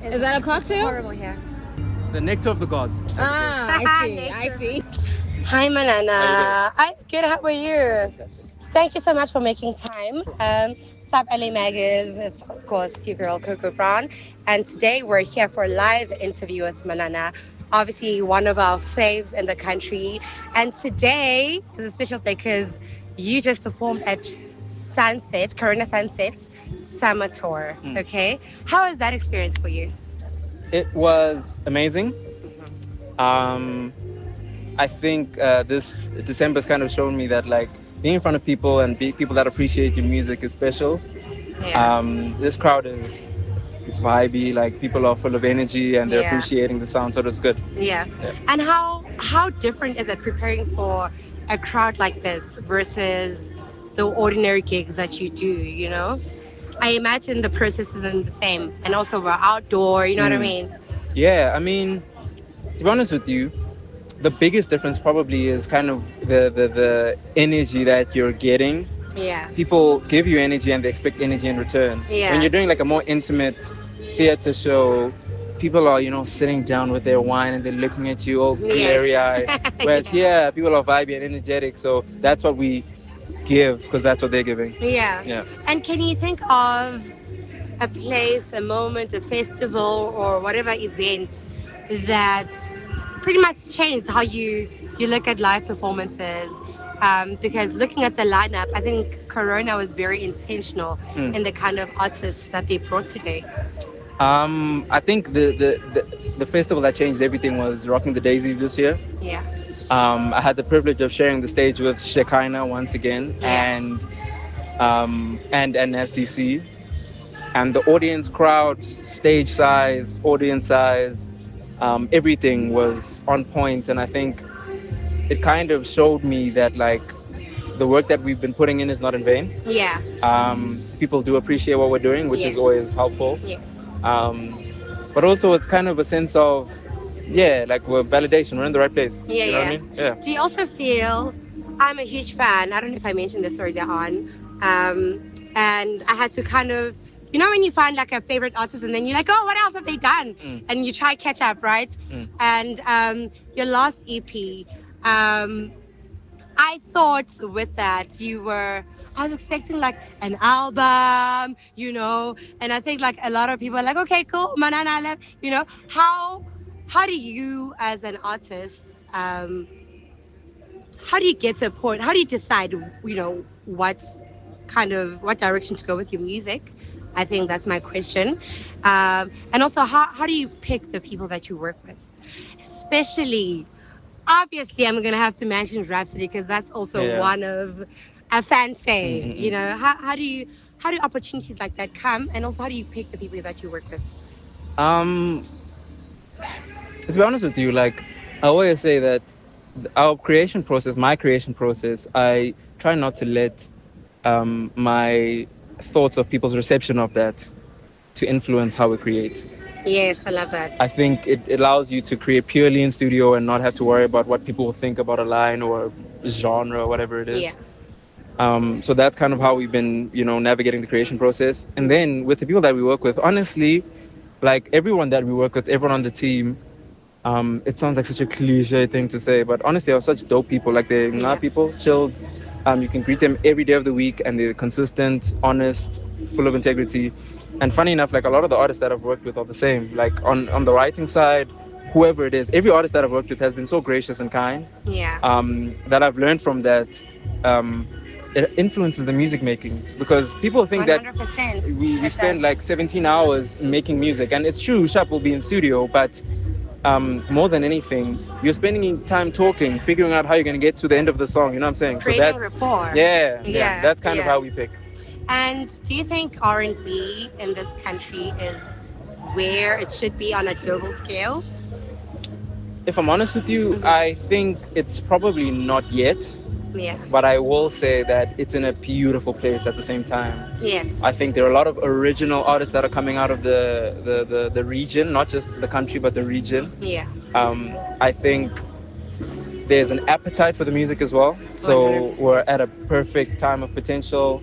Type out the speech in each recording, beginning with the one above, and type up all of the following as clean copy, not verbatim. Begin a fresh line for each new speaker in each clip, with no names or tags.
Is that a cocktail?
Horrible here.
The nectar of the gods.
Ah, I see.
Hi, Manana. I'm good. How are you?
Fantastic.
Thank you so much for making time. Sub LA Mag it's of course your girl Coco Brown, and today we're here for a live interview with Manana, obviously one of our faves in the country. And today is a special day because you just performed at Corona Sunset's summer tour. Okay, how was that experience for you?
It was amazing. I think this December's kind of shown me that like being in front of people and people that appreciate your music is special.
Yeah.
This crowd is vibey, like people are full of energy and they're
Yeah.
appreciating the sound, so it was good.
Yeah. And how different is it preparing for a crowd like this versus the ordinary gigs that you do, you know? I imagine the process isn't the same. And also we're outdoor, you know what I mean?
Yeah, I mean, to be honest with you, the biggest difference probably is kind of the energy that you're getting.
Yeah.
People give you energy and they expect energy in return.
Yeah.
When you're doing like a more intimate theater show, people are, sitting down with their wine and they're looking at you all glary-eyed. Whereas here, people are vibey and energetic. So that's what we give because that's what they're giving.
Yeah. And can you think of a place, a moment, a festival, or whatever event that's pretty much changed how you look at live performances? Because looking at the lineup, I think Corona was very intentional in the kind of artists that they brought today.
I think the festival that changed everything was Rocking the Daisies this year.
Yeah.
I had the privilege of sharing the stage with Shekinah once again and SDC. And the audience crowd, stage size, audience size, everything was on point. And I think it kind of showed me that like the work that we've been putting in is not in vain.
Yeah.
People do appreciate what we're doing, which is always helpful.
Yes.
But also it's kind of a sense of, like we're validation, we're in the right place.
Yeah,
you know what I mean? Yeah.
Do you also feel, I'm a huge fan, I don't know if I mentioned this earlier on, and I had to kind of, when you find like a favorite artist and then you're like, oh, what else have they done? And you try catch up, right? And your last EP, I thought with that I was expecting like an album, and I think like a lot of people are like, okay, cool, Manana, how do you as an artist, how do you get to a point, how do you decide, what direction to go with your music? I think that's my question. And also, how do you pick the people that you work with? Especially, obviously, I'm going to have to mention Rhapsody because that's also one of a fan fave. How do opportunities like that come? And also, how do you pick the people that you work with?
To be honest with you, like I always say that my creation process, I try not to let my thoughts of people's reception of that to influence how we create.
Yes, I love that.
I think it allows you to create purely in studio and not have to worry about what people will think about a line or a genre or whatever it is.
Yeah.
So that's kind of how we've been, navigating the creation process. And then with the people that we work with, honestly, like everyone that we work with, everyone on the team, it sounds like such a cliche thing to say, but honestly, they're such dope people. Like they're not people, chilled. You can greet them every day of the week and they're consistent, honest, full of integrity. And funny enough, like a lot of the artists that I've worked with are the same. Like on the writing side, whoever it is, every artist that I've worked with has been so gracious and kind.
Yeah.
That I've learned from that. It influences the music making because people think
100%.
that we spend like 17 hours making music, and it's true, Shap will be in studio, but more than anything, you're spending time talking, figuring out how you're going to get to the end of the song, you know what I'm saying?
Creating rapport.
Yeah, that's kind of how we pick.
And do you think R&B in this country is where it should be on a global scale?
If I'm honest with you, I think it's probably not yet.
Yeah.
But I will say that it's in a beautiful place at the same time.
Yes.
I think there are a lot of original artists that are coming out of the region, not just the country, but the region.
Yeah.
I think there's an appetite for the music as well. So
100%.
we're at a perfect time of potential.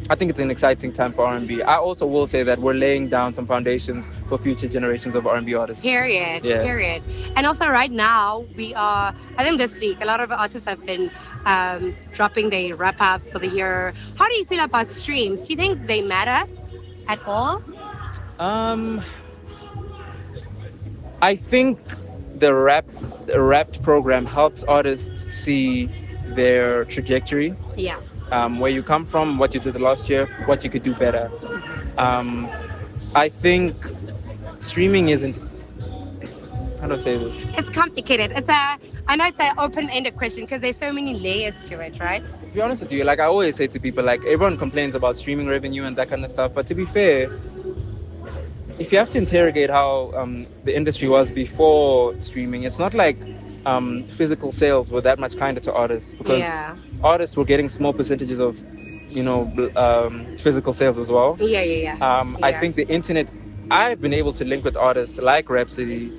I think it's an exciting time for R&B. I also will say that we're laying down some foundations for future generations of R&B artists.
Period.
Yeah.
Period. And also, right now, I think this week, a lot of artists have been dropping their wrap ups for the year. How do you feel about streams? Do you think they matter at all?
I think the wrapped program helps artists see their trajectory,
Yeah.
where you come from, what you did the last year, what you could do better. I think streaming isn't. How do I say this?
It's complicated. I know it's an open-ended question because there's so many layers to it, right?
To be honest with you, like I always say to people, like everyone complains about streaming revenue and that kind of stuff, but to be fair, if you have to interrogate how the industry was before streaming, it's not like physical sales were that much kinder to artists, because artists were getting small percentages of, physical sales as well.
Yeah.
I think the internet, I've been able to link with artists like Rhapsody.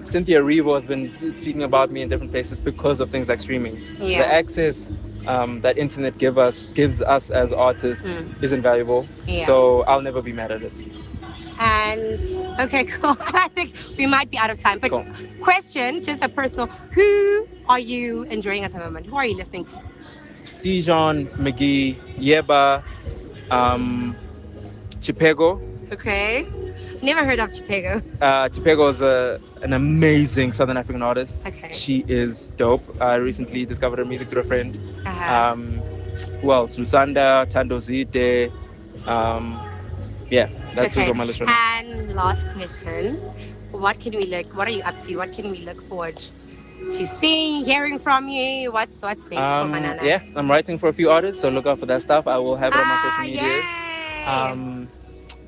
Cynthia Revo has been speaking about me in different places because of things like streaming.
Yeah.
The access that internet gives us as artists is invaluable.
Yeah.
So I'll never be mad at it.
And okay, cool. I think we might be out of time. But
Cool.
question, just a personal, who are you enjoying at the moment? Who are you listening to?
Dijon, McGee, Yeba, Chipego.
Okay. Never heard of Chipego.
Chipego is an amazing Southern African artist.
Okay.
She is dope. I recently discovered her music through a friend.
Uh-huh.
Who else? Lusanda, Tando Zite. Yeah, that's who's on my list right now.
And last question. What are you up to? What can we look forward to seeing, hearing from you? What's next for Manana?
Yeah, I'm writing for a few artists, so look out for that stuff. I will have it on my social medias.
Yay!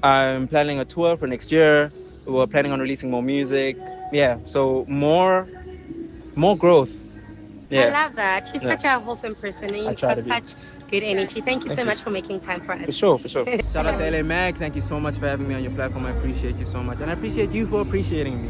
I'm planning a tour for next year. We're planning on releasing more music. Yeah, so more growth. Yeah.
I love that. You're such a wholesome person and you've
try
got
to be.
such good energy. Thank you so much for making time for us.
For sure. Shout out to LA Mag. Thank you so much for having me on your platform. I appreciate you so much. And I appreciate you for appreciating me.